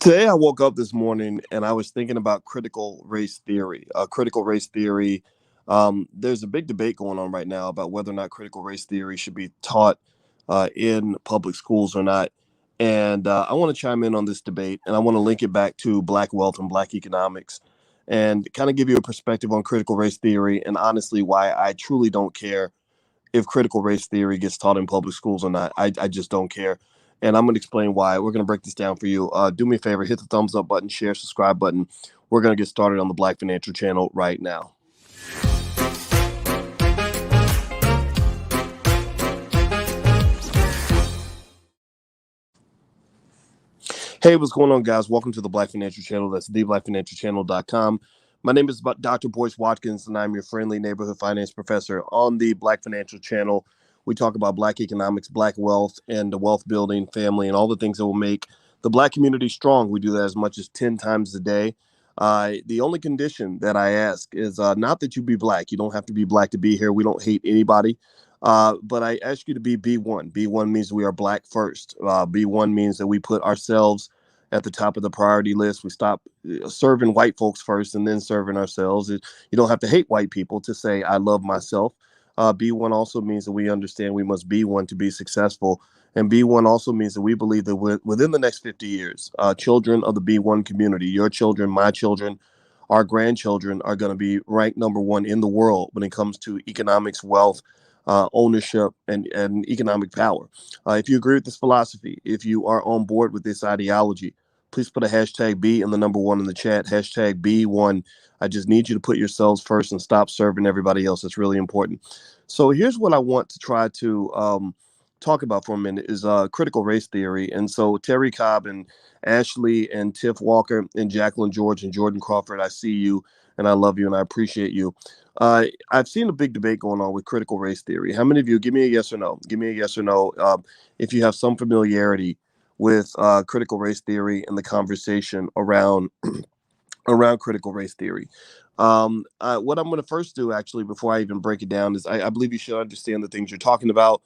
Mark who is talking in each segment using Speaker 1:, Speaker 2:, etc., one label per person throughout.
Speaker 1: Today, I woke up this morning and I was thinking about critical race theory. Critical race theory, there's a big debate going on right now about whether or not critical race theory should be taught in public schools or not. And I want to chime in on this debate and I want to link it back to Black wealth and Black economics and kind of give you a perspective on critical race theory and honestly why I truly don't care if critical race theory gets taught in public schools or not. I just don't care. And I'm going to explain why. We're going to break this down for you. Do me a favor, hit the thumbs up button, share, subscribe button. We're going to get started on the Black Financial Channel right now. Hey, what's going on, guys? Welcome to the Black Financial Channel. That's theblackfinancialchannel.com. My name is Dr. Boyce Watkins, and I'm your friendly neighborhood finance professor on the Black Financial Channel. We talk about Black economics, Black wealth, and the wealth building, family, and all the things that will make the Black community strong. We do that as much as 10 times a day. The only condition that I ask is not that you be Black. You don't have to be Black to be here. We don't hate anybody. But I ask you to be B1. B1 means we are Black first. B1 means that we put ourselves at the top of the priority list. We stop serving white folks first and then serving ourselves. You don't have to hate white people to say, I love myself. B1 also means that we understand we must be one to be successful. And B1 also means that we believe that within the next 50 years, children of the B1 community, your children, my children, our grandchildren are going to be ranked number one in the world when it comes to economics, wealth, ownership, and economic power. If you agree with this philosophy, if you are on board with this ideology, please put a hashtag B and the number one in the chat, hashtag B1. I just need you to put yourselves first and stop serving everybody else. It's really important. So here's what I want to try to talk about for a minute is critical race theory. And so Terry Cobb and Ashley and Tiff Walker and Jacqueline George and Jordan Crawford, I see you and I love you and I appreciate you. I've seen a big debate going on with critical race theory. How many of you, give me a yes or no, give me a yes or no, if you have some familiarity with critical race theory and the conversation around critical race theory. What I'm going to first do, actually, before I even break it down, is I believe you should understand the things you're talking about.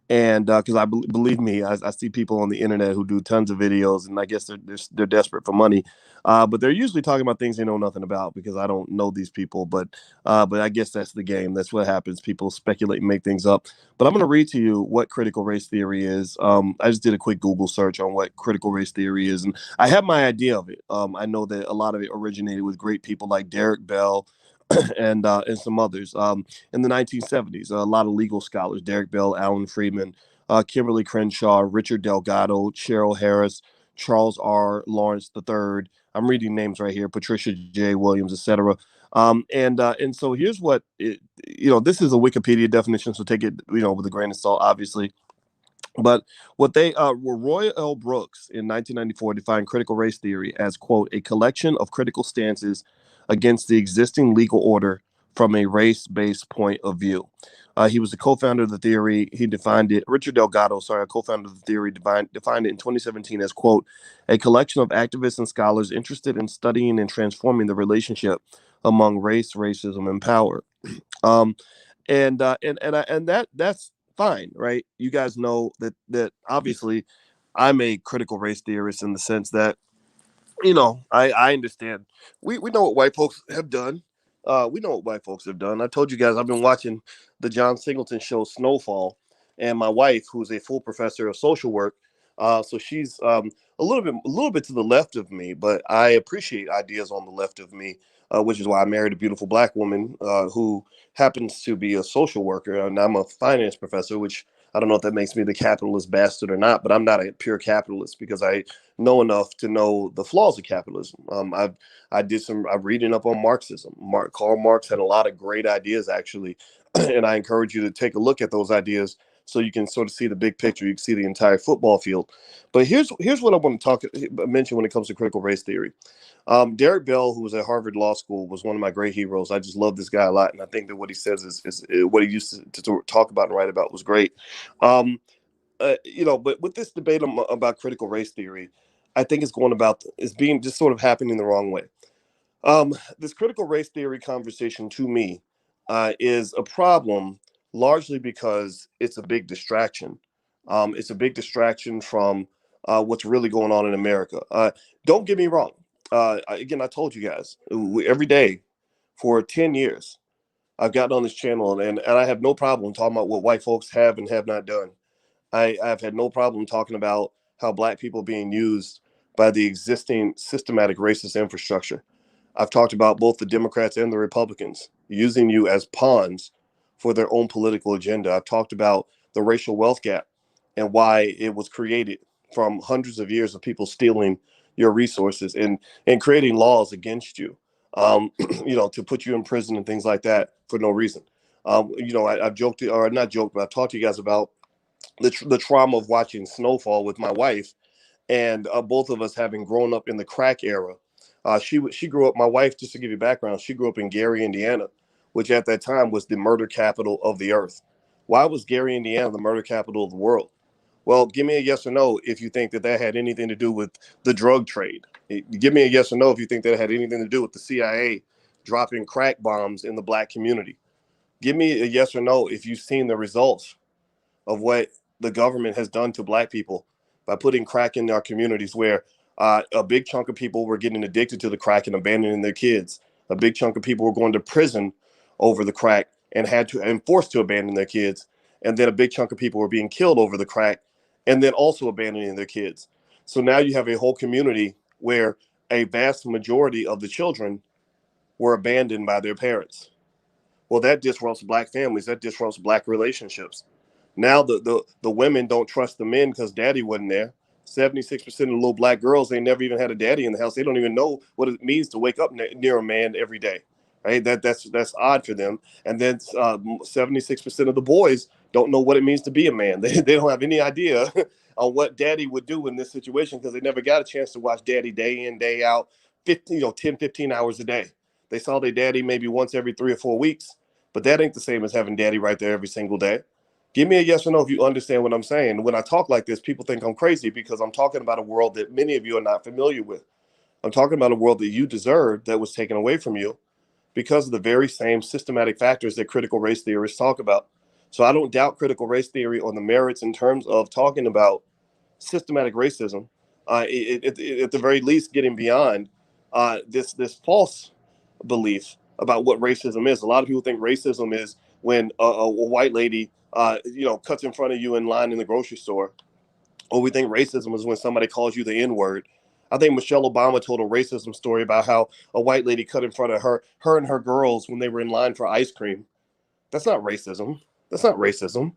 Speaker 1: And because believe me, I see people on the internet who do tons of videos, and I guess they're desperate for money, but they're usually talking about things they know nothing about because I don't know these people. But I guess that's the game. That's what happens. People speculate and make things up. But I'm going to read to you what critical race theory is. I just did a quick Google search on what critical race theory is, and I have my idea of it. I know that a lot of it originated with great people like Derek Bell and some others. In the 1970s, a lot of legal scholars, Derek Bell, Alan Freeman, Kimberly Crenshaw, Richard Delgado, Cheryl Harris, Charles R. Lawrence III. I'm reading names right here, Patricia J. Williams, etc. And so here's what this is a Wikipedia definition, so take it with a grain of salt, obviously. But what they were Roy L. Brooks in 1994 defined critical race theory as, quote, a collection of critical stances against the existing legal order from a race-based point of view. He was a co-founder of the theory. He defined it, Richard Delgado, sorry, a co-founder of the theory, defined it in 2017 as, quote, a collection of activists and scholars interested in studying and transforming the relationship among race, racism, and power. Um, and that's fine, right? You guys know that obviously I'm a critical race theorist in the sense that I understand. We know what white folks have done. We know what white folks have done. I told you guys I've been watching the John Singleton show Snowfall, and my wife, who's a full professor of social work, so she's a little bit to the left of me, but I appreciate ideas on the left of me, which is why I married a beautiful Black woman who happens to be a social worker, and I'm a finance professor, which I don't know if that makes me the capitalist bastard or not, but I'm not a pure capitalist because I know enough to know the flaws of capitalism. I'm reading up on Marxism. Karl Marx had a lot of great ideas, actually, and I encourage you to take a look at those ideas so you can sort of see the big picture. You can see the entire football field. But here's what I want to mention when it comes to critical race theory. Derek Bell, who was at Harvard Law School, was one of my great heroes. I just love this guy a lot, and I think that what he says is what he used to talk about and write about was great. Um, but with this debate about critical race theory, I think it's being just sort of happening the wrong way. This critical race theory conversation to me is a problem largely because it's a big distraction. It's a big distraction from what's really going on in America. Don't get me wrong. Again, I told you guys every day for 10 years, I've gotten on this channel and I have no problem talking about what white folks have and have not done. I've had no problem talking about how black people are being used by the existing systematic racist infrastructure. I've talked about both the Democrats and the Republicans using you as pawns for their own political agenda. I've talked about the racial wealth gap and why it was created from hundreds of years of people stealing your resources and creating laws against you, to put you in prison and things like that for no reason. I've joked, or not joked, but I've talked to you guys about the trauma of watching Snowfall with my wife, and both of us having grown up in the crack era. She grew up. My wife, just to give you background, she grew up in Gary, Indiana, which at that time was the murder capital of the earth. Why was Gary, Indiana, the murder capital of the world? Well, give me a yes or no if you think that that had anything to do with the drug trade. Give me a yes or no if you think that had anything to do with the CIA dropping crack bombs in the black community. Give me a yes or no if you've seen the results of what the government has done to black people by putting crack in our communities, where a big chunk of people were getting addicted to the crack and abandoning their kids. A big chunk of people were going to prison over the crack and forced to abandon their kids. And then a big chunk of people were being killed over the crack and then also abandoning their kids. So now you have a whole community where a vast majority of the children were abandoned by their parents. Well, that disrupts black families. That disrupts black relationships. Now the women don't trust the men because daddy wasn't there. 76% of little black girls, they never even had a daddy in the house. They don't even know what it means to wake up near a man every day. Right? That's odd for them. And then 76% of the boys don't know what it means to be a man. They don't have any idea on what daddy would do in this situation because they never got a chance to watch daddy day in, day out, 10, 15 hours a day. They saw their daddy maybe once every 3 or 4 weeks, but that ain't the same as having daddy right there every single day. Give me a yes or no if you understand what I'm saying. When I talk like this, people think I'm crazy because I'm talking about a world that many of you are not familiar with. I'm talking about a world that you deserved that was taken away from you because of the very same systematic factors that critical race theorists talk about. So I don't doubt critical race theory on the merits in terms of talking about systematic racism. At the very least, getting beyond this false belief about what racism is. A lot of people think racism is when a white lady, cuts in front of you in line in the grocery store, or we think racism is when somebody calls you the N word. I think Michelle Obama told a racism story about how a white lady cut in front of her and her girls when they were in line for ice cream. That's not racism. That's not racism.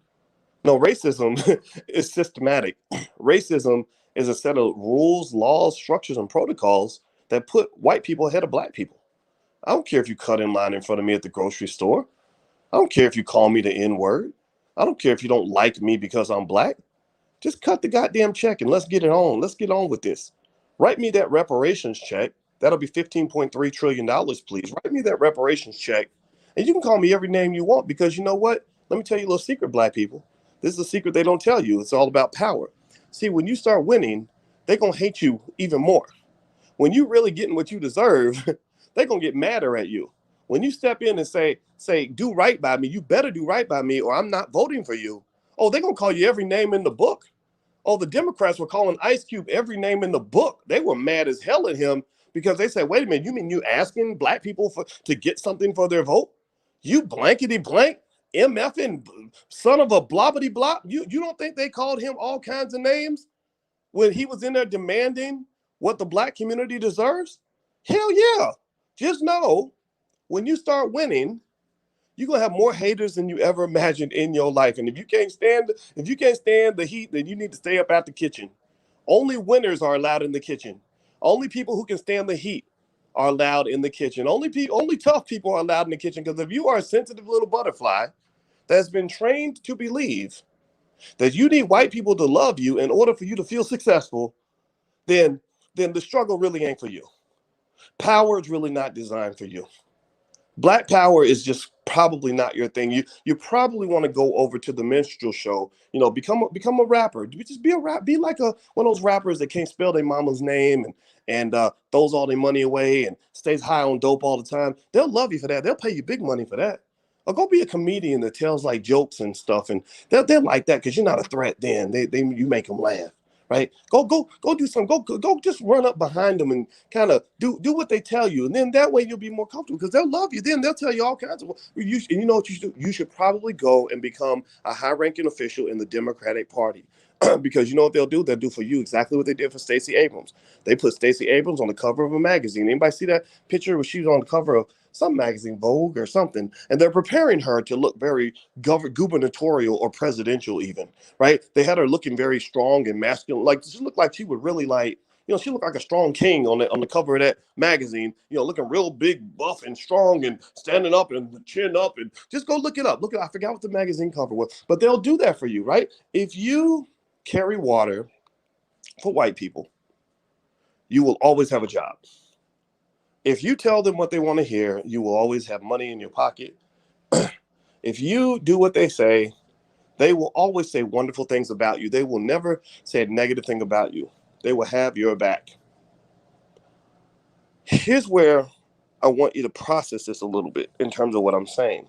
Speaker 1: No, racism is systematic. Racism is a set of rules, laws, structures, and protocols that put white people ahead of black people. I don't care if you cut in line in front of me at the grocery store. I don't care if you call me the N word. I don't care if you don't like me because I'm black. Just cut the goddamn check and let's get it on. Let's get on with this. Write me that reparations check. That'll be $15.3 trillion, please. Write me that reparations check. And you can call me every name you want because you know what? Let me tell you a little secret, black people. This is a secret they don't tell you. It's all about power. See, when you start winning, they're going to hate you even more. When you really getting what you deserve, they're going to get madder at you. When you step in and say, do right by me, you better do right by me or I'm not voting for you. Oh, they're going to call you every name in the book. Oh, the Democrats were calling Ice Cube every name in the book. They were mad as hell at him because they said, wait a minute, you mean you asking black people to get something for their vote? You blankety blank, MFing son of a blobbity blop. You don't think they called him all kinds of names when he was in there demanding what the black community deserves? Hell yeah. Just know when you start winning, you're gonna have more haters than you ever imagined in your life. And if you can't stand the heat, then you need to stay up at the kitchen. Only winners are allowed in the kitchen. Only people who can stand the heat are allowed in the kitchen. Only tough people are allowed in the kitchen. Because if you are a sensitive little butterfly that's been trained to believe that you need white people to love you in order for you to feel successful, then the struggle really ain't for you. Power is really not designed for you. Black power is just probably not your thing. You probably want to go over to the minstrel show. Become a rapper. Just be like one of those rappers that can't spell their mama's name and throws all their money away and stays high on dope all the time. They'll love you for that. They'll pay you big money for that. Or go be a comedian that tells like jokes and stuff, and they're like that because you're not a threat. Then you make them laugh, right? Go do something. Go just run up behind them and kind of do what they tell you. And then that way you'll be more comfortable because they'll love you. Then they'll tell you all kinds of, you know what you should do? You should probably go and become a high ranking official in the Democratic Party. Because you know what they'll do? They'll do for you exactly what they did for Stacey Abrams. They put Stacey Abrams on the cover of a magazine. Anybody see that picture where she was on the cover of some magazine, Vogue or something? And they're preparing her to look very gubernatorial or presidential even, right? They had her looking very strong and masculine. Like she looked like she would really like, she looked like a strong king on the cover of that magazine, looking real big, buff and strong and standing up and chin up. And just go look it up. Look at, I forgot what the magazine cover was, but they'll do that for you, right? If you carry water for white people, you will always have a job. If you tell them what they want to hear, you will always have money in your pocket. If you do what they say, they will always say wonderful things about you. They will never say a negative thing about you. They will have your back. Here's where I want you to process this a little bit in terms of what I'm saying.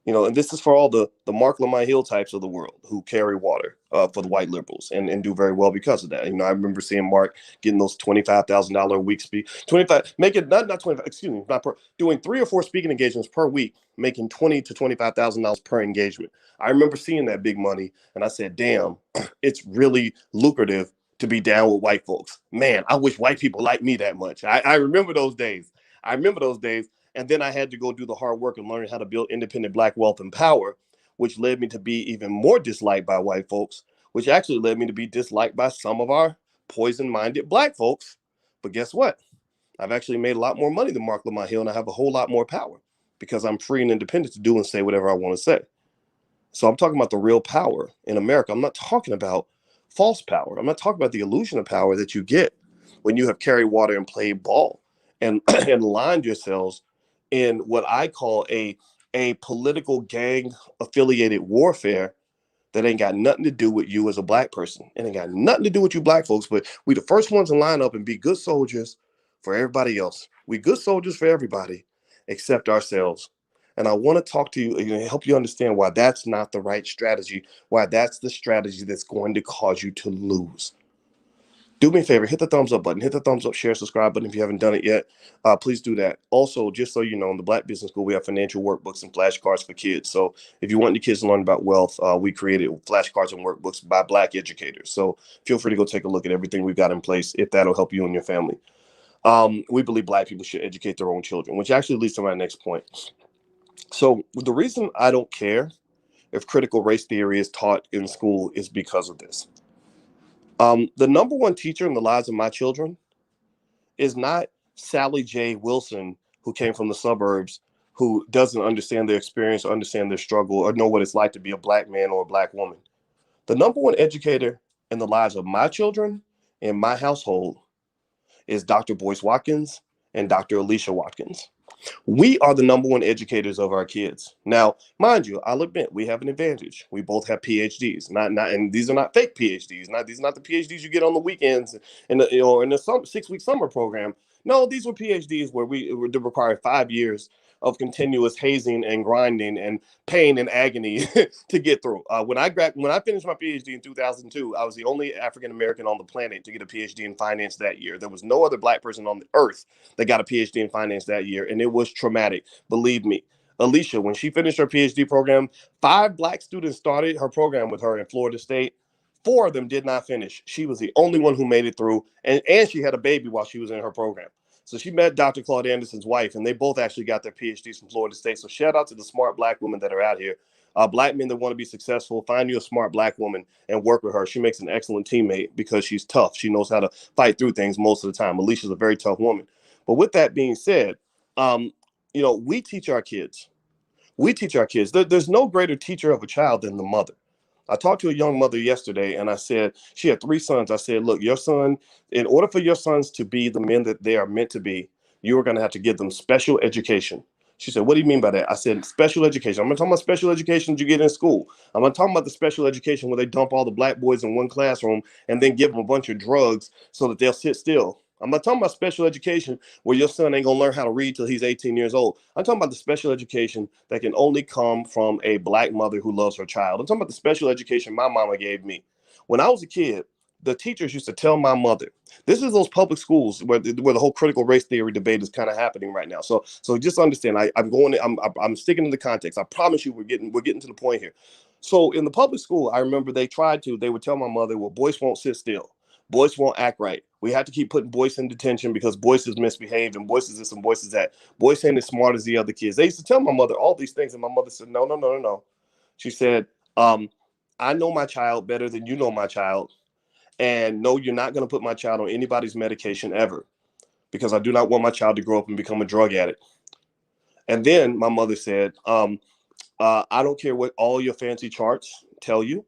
Speaker 1: And this is for all the Mark Lamont Hill types of the world who carry water for the white liberals and do very well because of that. I remember seeing Mark getting those $25,000 a week speak, 25, make it not 25, excuse me, not per, doing 3 or 4 speaking engagements per week, making $20,000 to $25,000 per engagement. I remember seeing that big money, and I said, "Damn, it's really lucrative to be down with white folks. Man, I wish white people liked me that much." I remember those days. I remember those days. And then I had to go do the hard work and learn how to build independent Black wealth and power, which led me to be even more disliked by white folks, which actually led me to be disliked by some of our poison-minded Black folks. But guess what? I've actually made a lot more money than Mark Lamont Hill, and I have a whole lot more power because I'm free and independent to do and say whatever I want to say. So I'm talking about the real power in America. I'm not talking about false power. I'm not talking about the illusion of power that you get when you have carried water and played ball and, and lined yourselves in what I call a political gang affiliated warfare that ain't got nothing to do with you as a Black person. It ain't got nothing to do with you Black folks, but we the first ones to line up and be good soldiers for everybody else. We good soldiers for everybody except ourselves. And I want to talk to you and help you understand why that's not the right strategy, why that's the strategy that's going to cause you to lose. Do me a favor, hit the thumbs up button, hit the thumbs up, share, subscribe button if you haven't done it yet. Please do that. Also, just so you know, in the Black Business School, we have financial workbooks and flashcards for kids. So if you want your kids to learn about wealth, we created flashcards and workbooks by Black educators. So feel free to go take a look at everything we've got in place if that'll help you and your family. We believe Black people should educate their own children, which actually leads to my next point. So the reason I don't care if critical race theory is taught in school is because of this. The number one teacher in the lives of my children is not Sally J. Wilson, who came from the suburbs, who doesn't understand their experience or understand their struggle or know what it's like to be a Black man or a Black woman. The number one educator in the lives of my children in my household is Dr. Boyce Watkins and Dr. Alicia Watkins. We are the number one educators of our kids. Now, mind you, I'll admit we have an advantage. We both have PhDs, and these are not fake PhDs. These are not the PhDs you get on the weekends in the 6-week summer program. No, these were PhDs where we required 5 years of continuous hazing and grinding and pain and agony to get through. When I finished my PhD in 2002, I was the only African American on the planet to get a PhD in finance that year. There was no other Black person on the earth that got a PhD in finance that year, and it was traumatic. Believe me. Alicia, when she finished her PhD program, 5 Black students started her program with her in Florida State. 4 of them did not finish. She was the only one who made it through, and she had a baby while she was in her program. So she met Dr. Claude Anderson's wife, and they both actually got their PhDs from Florida State. So shout out to the smart Black women that are out here. Black men that want to be successful, find you a smart Black woman and work with her. She makes an excellent teammate because she's tough. She knows how to fight through things most of the time. Alicia's a very tough woman. But with that being said, we teach our kids. There's no greater teacher of a child than the mother. I talked to a young mother yesterday, and I said, she had 3 sons. I said, look, your son, in order for your sons to be the men that they are meant to be, you are going to have to give them special education. She said, what do you mean by that? I said, special education. I'm not talking about special education you get in school. I'm not talking about the special education where they dump all the Black boys in one classroom and then give them a bunch of drugs so that they'll sit still. I'm not talking about special education where your son ain't going to learn how to read till he's 18 years old. I'm talking about the special education that can only come from a Black mother who loves her child. I'm talking about the special education my mama gave me. When I was a kid, the teachers used to tell my mother, this is those public schools where the whole critical race theory debate is kind of happening right now. So just understand, I'm sticking to the context. I promise you, we're getting to the point here. So in the public school, I remember they would tell my mother, well, Boyce won't sit still. Boyce won't act right. We have to keep putting Boyce in detention because Boyce is misbehaved and Boyce is this and Boyce is that. Boyce ain't as smart as the other kids. They used to tell my mother all these things, and my mother said, no, no, no, no, no. She said, I know my child better than you know my child. And no, you're not going to put my child on anybody's medication ever, because I do not want my child to grow up and become a drug addict. And then my mother said, I don't care what all your fancy charts tell you.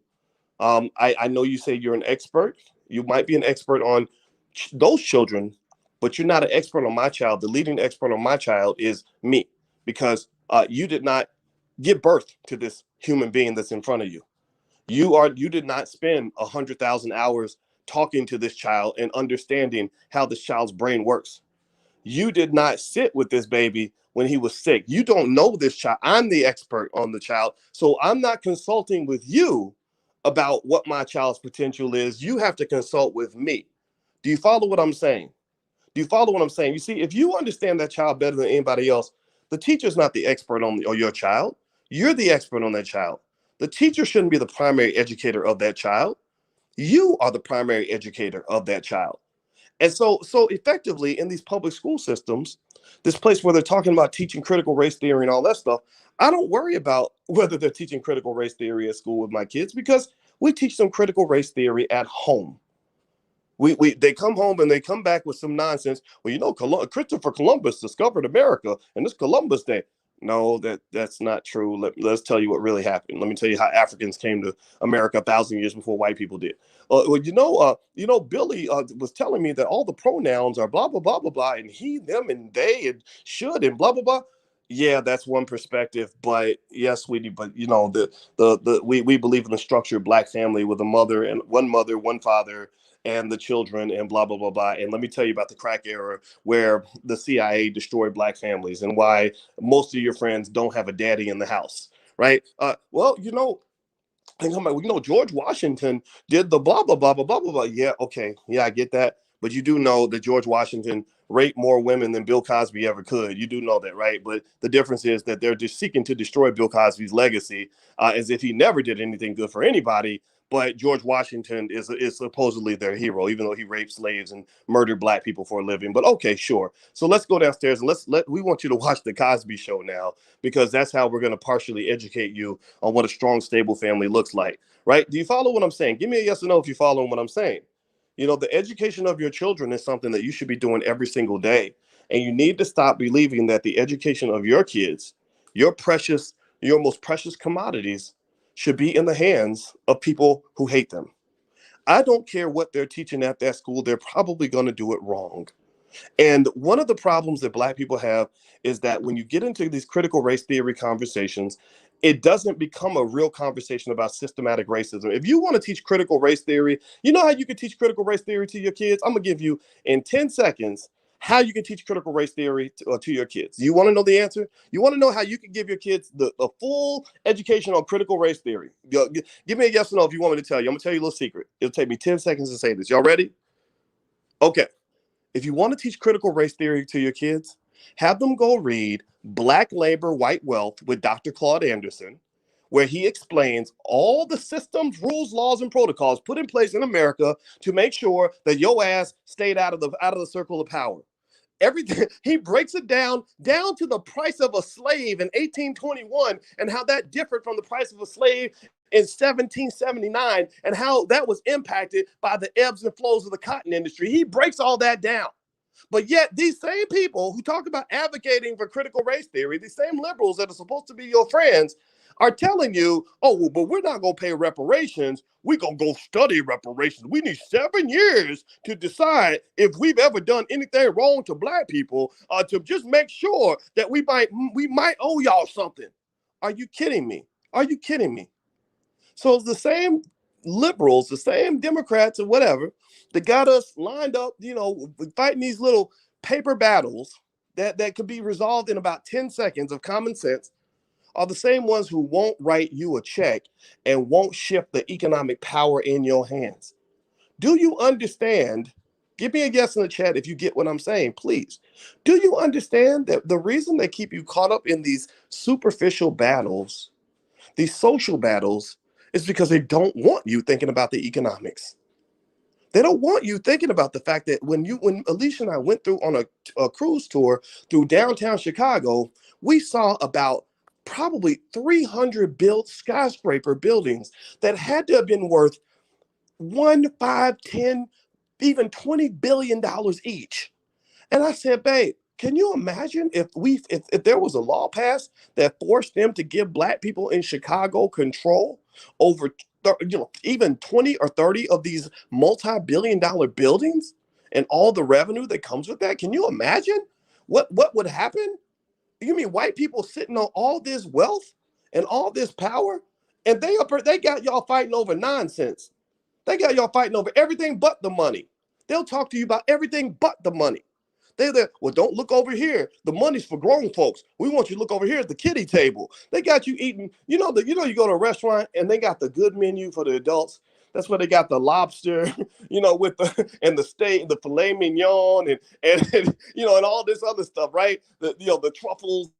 Speaker 1: I know you say you're an expert. You might be an expert on those children, but you're not an expert on my child. The leading expert on my child is me, because you did not give birth to this human being that's in front of you. You did not spend 100,000 hours talking to this child and understanding how this child's brain works. You did not sit with this baby when he was sick. You don't know this child. I'm the expert on the child. So I'm not consulting with you about what my child's potential is. You have to consult with me. Do you follow what I'm saying? Do you follow what I'm saying? You see, if you understand that child better than anybody else, the teacher's not the expert on your child. You're the expert on that child. The teacher shouldn't be the primary educator of that child. You are the primary educator of that child. And so effectively in these public school systems, this place where they're talking about teaching critical race theory and all that stuff, I don't worry about whether they're teaching critical race theory at school with my kids, because we teach them critical race theory at home. They come home and they come back with some nonsense. Well, Christopher Columbus discovered America, and it's Columbus Day. No, that's not true. Let's tell you what really happened. Let me tell you how Africans came to America 1,000 years before white people did. Well, Billy was telling me that all the pronouns are blah blah blah blah blah, and he, them, and they, and should, and blah blah blah. Yeah, that's one perspective, but yes, we do. But we believe in the structured Black family with a mother, one father, and the children, and blah blah blah blah. And let me tell you about the crack era, where the CIA destroyed Black families, and why most of your friends don't have a daddy in the house, right? And come back, George Washington did the blah blah blah blah blah blah blah. Yeah, okay, yeah, I get that. But you do know that George Washington raped more women than Bill Cosby ever could. You do know that, right? But the difference is that they're just seeking to destroy Bill Cosby's legacy, as if he never did anything good for anybody. But George Washington is supposedly their hero, even though he raped slaves and murdered Black people for a living. But okay, sure. So let's go downstairs and we want you to watch the Cosby Show now, because that's how we're going to partially educate you on what a strong, stable family looks like, right? Do you follow what I'm saying? Give me a yes or no if you follow what I'm saying. The education of your children is something that you should be doing every single day. And you need to stop believing that the education of your kids, your most precious commodities, should be in the hands of people who hate them. I don't care what they're teaching at that school. They're probably going to do it wrong. And one of the problems that Black people have is that when you get into these critical race theory conversations, it doesn't become a real conversation about systematic racism. If you want to teach critical race theory, you know how you can teach critical race theory to your kids? I'm going to give you in 10 seconds how you can teach critical race theory to your kids. You want to know the answer? You want to know how you can give your kids the full education on critical race theory? Give me a yes or no if you want me to tell you. I'm going to tell you a little secret. It'll take me 10 seconds to say this. Y'all ready? Okay. If you want to teach critical race theory to your kids, have them go read Black Labor, White Wealth with Dr. Claude Anderson, where he explains all the systems, rules, laws, and protocols put in place in America to make sure that your ass stayed out of the circle of power. Everything he breaks it down to the price of a slave in 1821, and how that differed from the price of a slave in 1779, and how that was impacted by the ebbs and flows of the cotton industry. He breaks all that down. But yet these same people who talk about advocating for critical race theory, these same liberals that are supposed to be your friends, are telling you, oh, well, but we're not going to pay reparations. We're going to go study reparations. We need 7 years to decide if we've ever done anything wrong to Black people, to just make sure that we might owe y'all something. Are you kidding me? Are you kidding me? So it's the same liberals, the same Democrats or whatever, that got us lined up, fighting these little paper battles that could be resolved in about 10 seconds of common sense, are the same ones who won't write you a check and won't shift the economic power in your hands. Do you understand? Give me a yes in the chat if you get what I'm saying, please. Do you understand that the reason they keep you caught up in these superficial battles, these social battles, is because they don't want you thinking about the economics. They don't want you thinking about the fact that when Alicia and I went through on a cruise tour through downtown Chicago, we saw about probably 300 built skyscraper buildings that had to have been worth 1, 5, 10, even $20 billion each. And I said, babe, can you imagine if there was a law passed that forced them to give black people in Chicago control over even 20 or 30 of these multi-billion-dollar buildings and all the revenue that comes with that? Can you imagine what would happen? You mean white people sitting on all this wealth and all this power, and they got y'all fighting over nonsense. They got y'all fighting over everything but the money. They'll talk to you about everything but the money. They're, well, don't look over here. The money's for grown folks. We want you to look over here at the kiddie table. They got you eating, you go to a restaurant and they got the good menu for the adults. That's where they got the lobster, with the steak, the filet mignon, and and all this other stuff, right? The truffles